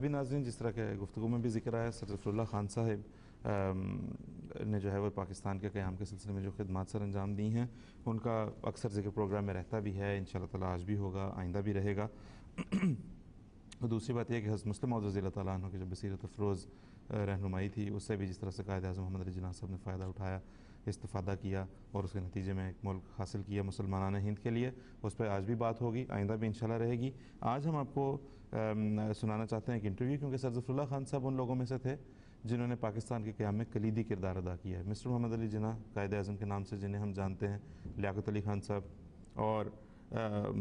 بھی ناظرین، جس طرح کے گفتگو میں بھی ذکر آیا، سر ظفراللہ خان صاحب نے جو ہے وہ پاکستان کے قیام کے سلسلے میں جو خدمات سر انجام دی ہیں، ان کا اکثر ذکر پروگرام میں رہتا بھی ہے، انشاءاللہ تعالی آج بھی ہوگا، آئندہ بھی رہے گا۔ اور دوسری بات یہ ہے کہ حضرت مسلم موعود رضی اللہ تعالیٰ عنہ کی جو بصیرت افروز رہنمائی تھی، اس سے بھی جس طرح سے قائد اعظم محمد علی جناح صاحب نے فائدہ اٹھایا، استفادہ کیا اور اس کے نتیجے میں ایک ملک حاصل کیا مسلمانان ہند کے لیے، اس پہ آج بھی بات ہوگی، آئندہ بھی انشاءاللہ رہے گی۔ آج ہم آپ کو سنانا چاہتے ہیں ایک انٹرویو، کیونکہ سر ظفراللہ خان صاحب ان لوگوں میں سے تھے جنہوں نے پاکستان کے قیام میں کلیدی کردار ادا کیا ہے۔ مسٹر محمد علی جناح قائد اعظم کے نام سے جنہیں ہم جانتے ہیں، لیاقت علی خان صاحب اور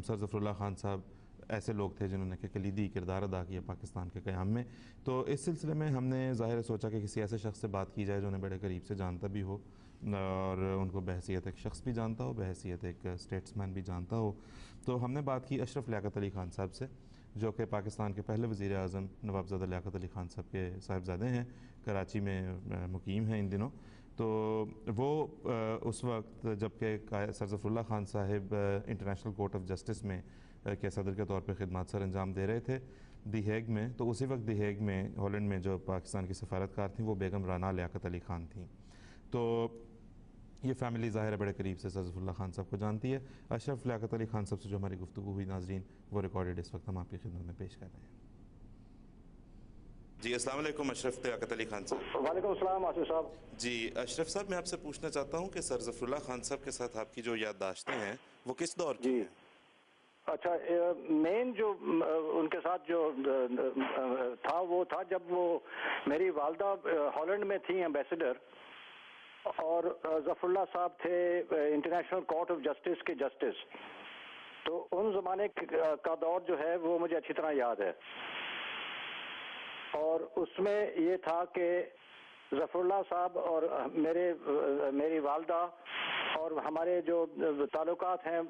سر ظفراللہ خان صاحب ایسے لوگ تھے جنہوں نے کہ کلیدی کردار ادا کیا پاکستان کے قیام میں۔ تو اس سلسلے میں ہم نے ظاہر سوچا کہ کسی ایسے شخص سے بات کی جائے جو انہیں بڑے قریب سے جانتا بھی ہو اور ان کو بحیثیت ایک شخص بھی جانتا ہو، بحیثیت ایک اسٹیٹس مین بھی جانتا ہو۔ تو ہم نے بات کی اشرف لیاقت علی خان صاحب سے، جو کہ پاکستان کے پہلے وزیر اعظم نوابزادہ لیاقت علی خان صاحب کے صاحبزادے ہیں، کراچی میں مقیم ہیں ان دنوں۔ تو وہ اس وقت جب کہ سر ظفراللہ خان صاحب انٹرنیشنل کورٹ آف جسٹس میں کے صدر کے طور پہ خدمات سر انجام دے رہے تھے دی ہیگ میں، تو اسی وقت دی ہیگ میں ہالینڈ میں جو پاکستان کی سفارتکار تھیں وہ بیگم رانا لیاقت علی خان تھیں۔ تو یہ فیملی ظاہر ہے بڑے قریب سے سر ظفراللہ خان صاحب کو جانتی ہے۔ اشرف لیاقت علی خان صاحب سے جو ہماری گفتگو ہوئی ناظرین، وہ ریکارڈڈ اس وقت ہم آپ کی خدمت میں پیش کر رہے ہیں۔ جی السلام علیکم اشرف لیاقت علی خان صاحب۔ وعلیکم السلام آصف صاحب۔ جی اشرف صاحب، میں آپ سے پوچھنا چاہتا ہوں کہ سر ظفراللہ خان صاحب کے ساتھ آپ کی جو یادداشتیں ہیں وہ کس دور کی ہیں؟ اچھا، مین جو ان کے ساتھ جو تھا وہ تھا جب وہ میری والدہ ہالینڈ میں تھیں ایمبیسڈر، اور ظفراللہ صاحب تھے انٹرنیشنل کورٹ آف جسٹس کے جسٹس۔ تو ان زمانے کا دور جو ہے وہ مجھے اچھی طرح یاد ہے، اور اس میں یہ تھا کہ ظفراللہ صاحب اور میری والدہ اور ہمارے جو تعلقات ہیں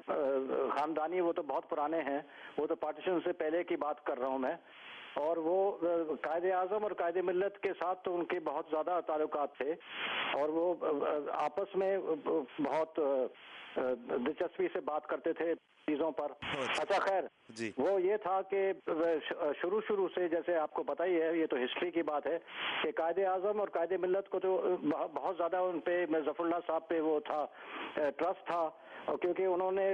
خاندانی، وہ تو بہت پرانے ہیں، وہ تو پارٹیشن سے پہلے کی بات کر رہا ہوں میں۔ اور وہ قائد اعظم اور قائد ملت کے ساتھ تو ان کے بہت زیادہ تعلقات تھے، اور وہ آپس میں بہت دلچسپی سے بات کرتے تھے چیزوں پر۔ اچھا خیر، وہ یہ تھا کہ شروع سے، جیسے آپ کو پتہ ہی ہے، یہ تو ہسٹری کی بات ہے کہ قائد اعظم اور قائد ملت کو تو بہت زیادہ ان پہ ظفراللہ صاحب پہ وہ تھا، ٹرسٹ تھا، کیونکہ انہوں نے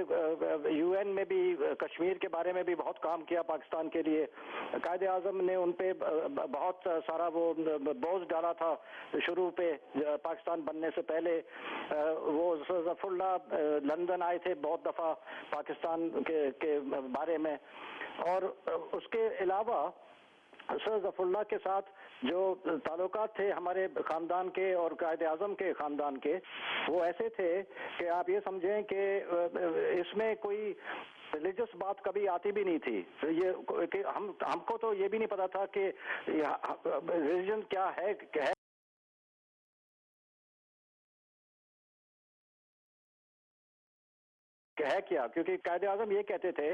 یو این میں بھی کشمیر کے بارے میں بھی بہت کام کیا پاکستان کے لیے۔ قائد اعظم نے ان پہ بہت سارا وہ بوجھ ڈالا تھا شروع پہ پاکستان بننے سے پہلے۔ وہ ظفراللہ لندن آئے تھے بہت دفعہ پاکستان کے بارے میں، اور اس کے علاوہ سر ظفراللہ کے ساتھ جو تعلقات تھے ہمارے خاندان کے اور قائد اعظم کے خاندان کے، وہ ایسے تھے کہ آپ یہ سمجھیں کہ اس میں کوئی ریلیجس بات کبھی آتی بھی نہیں تھی۔ یہ کہ ہم کو تو یہ بھی نہیں پتا تھا کہ ریلیجن کیا ہے کیا، کیونکہ قائد اعظم یہ کہتے تھے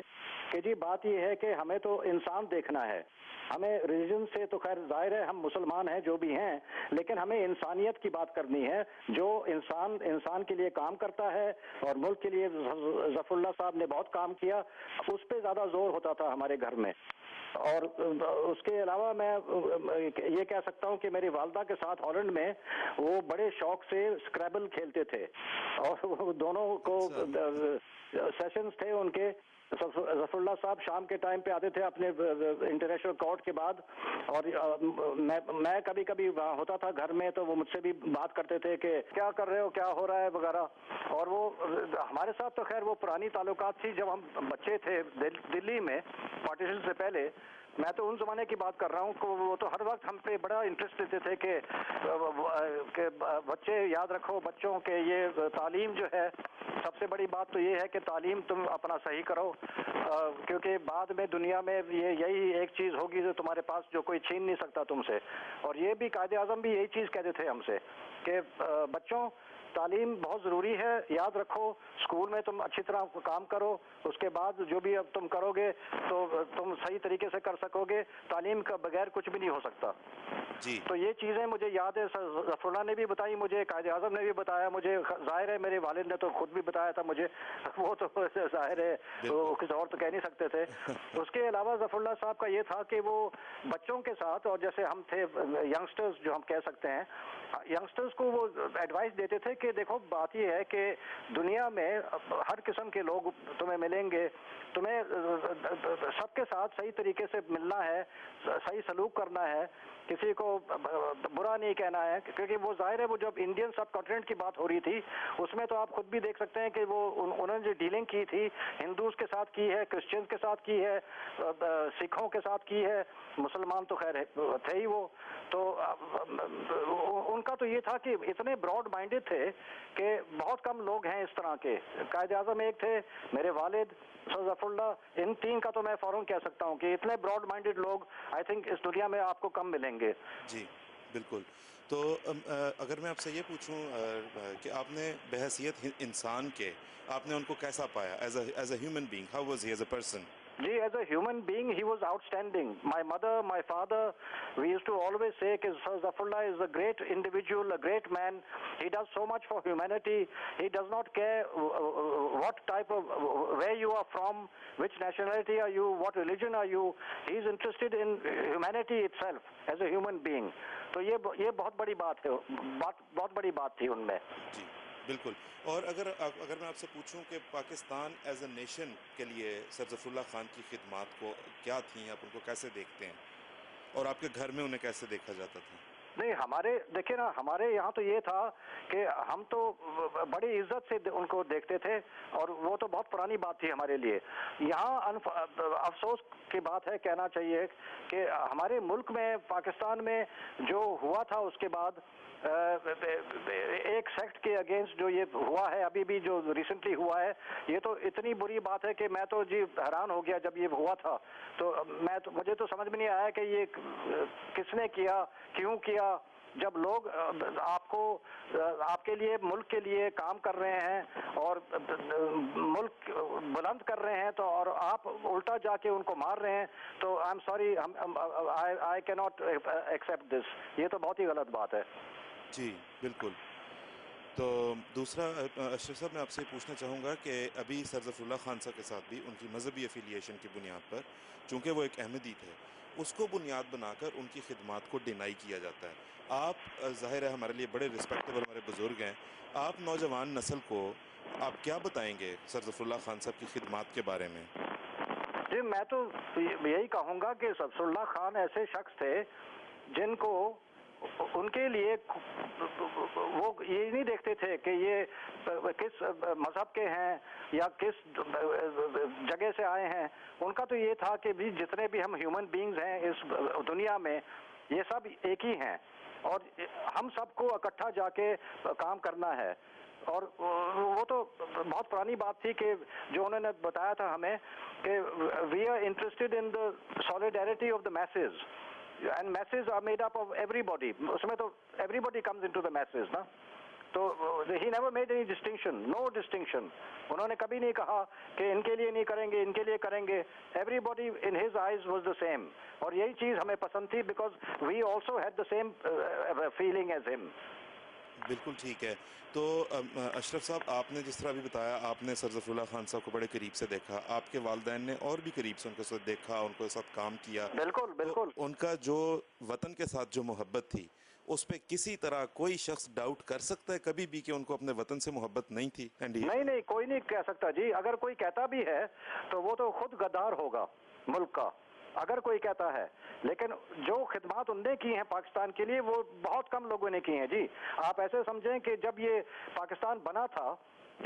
کہ جی بات یہ ہے کہ ہمیں تو انسان دیکھنا ہے، ہمیں ریلیجن سے تو خیر ظاہر ہے ہم مسلمان ہیں جو بھی ہیں، لیکن ہمیں انسانیت کی بات کرنی ہے، جو انسان کے لیے کام کرتا ہے، اور ملک کے لیے ظفراللہ صاحب نے بہت کام کیا، اس پہ زیادہ زور ہوتا تھا ہمارے گھر میں۔ اور اس کے علاوہ میں یہ کہہ سکتا ہوں کہ میری والدہ کے ساتھ ہالینڈ میں وہ بڑے شوق سے اسکریبل کھیلتے تھے، اور وہ دونوں کو سیشنز تھے ان کے۔ ظفراللہ صاحب شام کے ٹائم پہ آتے تھے اپنے انٹرنیشنل کورٹ کے بعد، اور میں کبھی کبھی وہاں ہوتا تھا گھر میں، تو وہ مجھ سے بھی بات کرتے تھے کہ کیا کر رہے ہو، کیا ہو رہا ہے وغیرہ۔ اور وہ ہمارے ساتھ تو خیر وہ پرانی تعلقات تھی جب ہم بچے تھے دلی میں پارٹیشن سے پہلے۔ میں تو ان زمانے کی بات کر رہا ہوں کہ وہ تو ہر وقت ہم پہ بڑا انٹرسٹ لیتے تھے کہ بچے یاد رکھو، بچوں کے یہ تعلیم جو ہے، سب سے بڑی بات تو یہ ہے کہ تعلیم تم اپنا صحیح کرو، کیونکہ بعد میں دنیا میں یہی ایک چیز ہوگی جو تمہارے پاس جو کوئی چھین نہیں سکتا تم سے۔ اور یہ بھی قائد اعظم بھی یہی چیز کہتے تھے ہم سے کہ بچوں تعلیم بہت ضروری ہے، یاد رکھو، اسکول میں تم اچھی طرح کام کرو، اس کے بعد جو بھی اب تم کرو گے تو تم صحیح طریقے سے کر سکو گے، تعلیم کا بغیر کچھ بھی نہیں ہو سکتا۔ جی تو یہ چیزیں مجھے یاد ہے، ظفراللہ نے بھی بتائی مجھے، قائد اعظم نے بھی بتایا مجھے، ظاہر ہے میرے والد نے تو خود بھی بتایا تھا مجھے، وہ تو ظاہر ہے وہ کسی اور تو کہہ نہیں سکتے تھے۔ اس کے علاوہ ظفراللہ صاحب کا یہ تھا کہ وہ بچوں کے ساتھ، اور جیسے ہم تھے ینگسٹرز جو ہم کہہ سکتے ہیں، ینگسٹرز کو وہ ایڈوائس دیتے تھے کہ دیکھو بات یہ ہے کہ دنیا میں ہر قسم کے لوگ تمہیں ملیں گے، تمہیں سب کے ساتھ صحیح طریقے سے ملنا ہے، صحیح سلوک کرنا ہے، کسی کو برا نہیں کہنا ہے، کیونکہ وہ ظاہر ہے وہ جب انڈین سب کانٹیننٹ کی بات ہو رہی تھی اس میں تو آپ خود بھی دیکھ سکتے ہیں کہ وہ انہوں نے جو ڈیلنگ کی تھی ہندوز کے ساتھ کی ہے، کرسچنز کے ساتھ کی ہے، سکھوں کے ساتھ کی ہے، مسلمان تو خیر تھے ہی وہ، تو ان کا تو یہ تھا کہ اتنے براڈ مائنڈڈ تھے کہ بہت کم لوگ ہیں اس طرح کے۔ قائد اعظم ایک تھے، میرے والد ظفراللہ، ان تین کا تو میں فوراً کہہ سکتا ہوں کہ اتنے براڈ مائنڈڈ لوگ آئی تھنک اس دنیا میں آپ کو کم ملیں گے۔ جی بالکل۔ تو اگر میں آپ سے یہ پوچھوں کہ آپ نے بحیثیت انسان کے آپ نے ان کو کیسا پایا is a human being, how was he as a person? جی is a human being he was outstanding. My mother, my father, we used to always say کہ Sir Zafrullah is a great individual, a great man. He does so much for humanity. He does not care what type of, where you are from, which nationality are you, what religion are you. He is interested in humanity itself as a human being. تو یہ بہت بڑی بات ہے، بہت بڑی بات تھی ان میں. جی بالکل۔ اور اگر میں آپ سے پوچھوں کہ پاکستان ایز اے نیشن کے لیے سر ظفراللہ خان کی خدمات کو کیا تھیں، آپ ان کو کیسے دیکھتے ہیں اور آپ کے گھر میں انہیں کیسے دیکھا جاتا تھا؟ نہیں ہمارے دیکھیں نا، ہمارے یہاں تو یہ تھا کہ ہم تو بڑی عزت سے ان کو دیکھتے تھے، اور وہ تو بہت پرانی بات تھی ہمارے لیے۔ یہاں افسوس کی بات ہے، کہنا چاہیے کہ ہمارے ملک میں پاکستان میں جو ہوا تھا اس کے بعد ایک سیکٹ کے اگینسٹ جو یہ ہوا ہے، ابھی بھی جو ریسنٹلی ہوا ہے، یہ تو اتنی بری بات ہے کہ میں تو جی حیران ہو گیا جب یہ ہوا تھا، تو مجھے تو سمجھ میں نہیں آیا کہ یہ کس نے کیا، کیوں کیا، جب لوگ آپ کے لیے، ملک کے لیے کام کر رہے ہیں اور ملک بلند کر رہے ہیں، تو اور آپ الٹا جا کے ان کو مار رہے ہیں، تو آئی ایم سوری، آئی کی ناٹ ایکسیپٹ دس، یہ تو بہت ہی غلط بات ہے۔ جی بالکل۔ تو دوسرا اشرف صاحب، میں آپ سے پوچھنا چاہوں گا کہ ابھی سر ظفراللہ خان صاحب کے ساتھ بھی ان کی مذہبی افیلیشن کی بنیاد پر، چونکہ وہ ایک احمدی تھے، اس کو بنیاد بنا کر ان کی خدمات کو ڈینائی کیا جاتا ہے۔ آپ ظاہر ہے ہمارے لیے بڑے رسپیکٹیبل ہمارے بزرگ ہیں، آپ نوجوان نسل کو آپ کیا بتائیں گے سر ظفراللہ خان صاحب کی خدمات کے بارے میں؟ جی میں تو یہی کہوں گا کہ ظفراللہ خان ایسے شخص تھے جن کو ان کے لیے وہ یہ نہیں دیکھتے تھے کہ یہ کس مذہب کے ہیں یا کس جگہ سے آئے ہیں، ان کا تو یہ تھا کہ بھی جتنے بھی ہم ہیومن بینگز ہیں اس دنیا میں، یہ سب ایک ہی ہیں، اور ہم سب کو اکٹھا جا کے کام کرنا ہے۔ اور وہ تو بہت پرانی بات تھی کہ جو انہوں نے بتایا تھا ہمیں کہ we are interested in the solidarity of the masses, and masses are made up of everybody, اس میں تو everybody comes into the masses نا، تو he never made any distinction, no distinction, انہوں نے کبھی نہیں کہا کہ ان کے لیے نہیں کریں گے، ان کے لیے کریں گے، everybody in his eyes was the same, اور یہی چیز ہمیں پسند تھی، because we also had the same feeling as ہم۔ بالکل ٹھیک ہے۔ تو اشرف صاحب، آپ نے جس طرح بھی بتایا، آپ نے سر ظفراللہ خان صاحب کو بڑے قریب سے دیکھا، آپ کے والدین نے اور بھی قریب سے ان کے ساتھ دیکھا، ان کے ساتھ کام کیا، بالکل بالکل۔ ان کا جو وطن کے ساتھ جو محبت تھی، اس پہ کسی طرح کوئی شخص ڈاؤٹ کر سکتا ہے کبھی بھی کہ ان کو اپنے وطن سے محبت نہیں تھی؟ نہیں کوئی نہیں کہہ سکتا جی، اگر کوئی کہتا بھی ہے تو وہ تو خود غدار ہوگا ملک کا، اگر کوئی کہتا ہے، لیکن جو خدمات انہوں نے کی ہیں پاکستان کے لیے وہ بہت کم لوگوں نے کی ہیں جی۔ آپ ایسے سمجھیں کہ جب یہ پاکستان بنا تھا،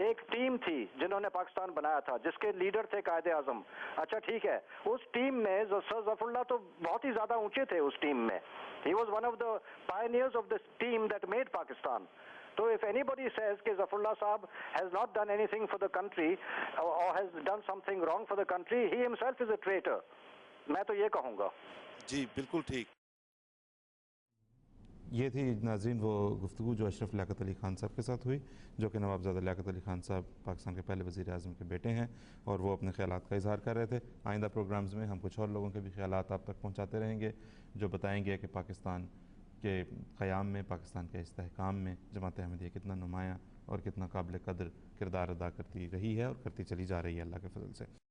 ایک ٹیم تھی جنہوں نے پاکستان بنایا تھا، جس کے لیڈر تھے قائد اعظم، اچھا ٹھیک ہے، اس ٹیم میں سر ظفراللہ تو بہت ہی زیادہ اونچے تھے اس ٹیم میں، he was one of the pioneers of the team that made Pakistan. So if anybody says کہ Zafrullah Saab has not done anything for the country or has done something wrong for the country, he himself is a traitor. میں تو یہ کہوں گا۔ جی بالکل ٹھیک۔ یہ تھی ناظرین وہ گفتگو جو اشرف لیاقت علی خان صاحب کے ساتھ ہوئی، جو کہ نوابزادہ لیاقت علی خان صاحب پاکستان کے پہلے وزیر اعظم کے بیٹے ہیں، اور وہ اپنے خیالات کا اظہار کر رہے تھے۔ آئندہ پروگرامز میں ہم کچھ اور لوگوں کے بھی خیالات آپ تک پہنچاتے رہیں گے جو بتائیں گے کہ پاکستان کہ قیام میں، پاکستان کے استحکام میں جماعت احمدیہ کتنا نمایاں اور کتنا قابل قدر کردار ادا کرتی رہی ہے اور کرتی چلی جا رہی ہے اللہ کے فضل سے۔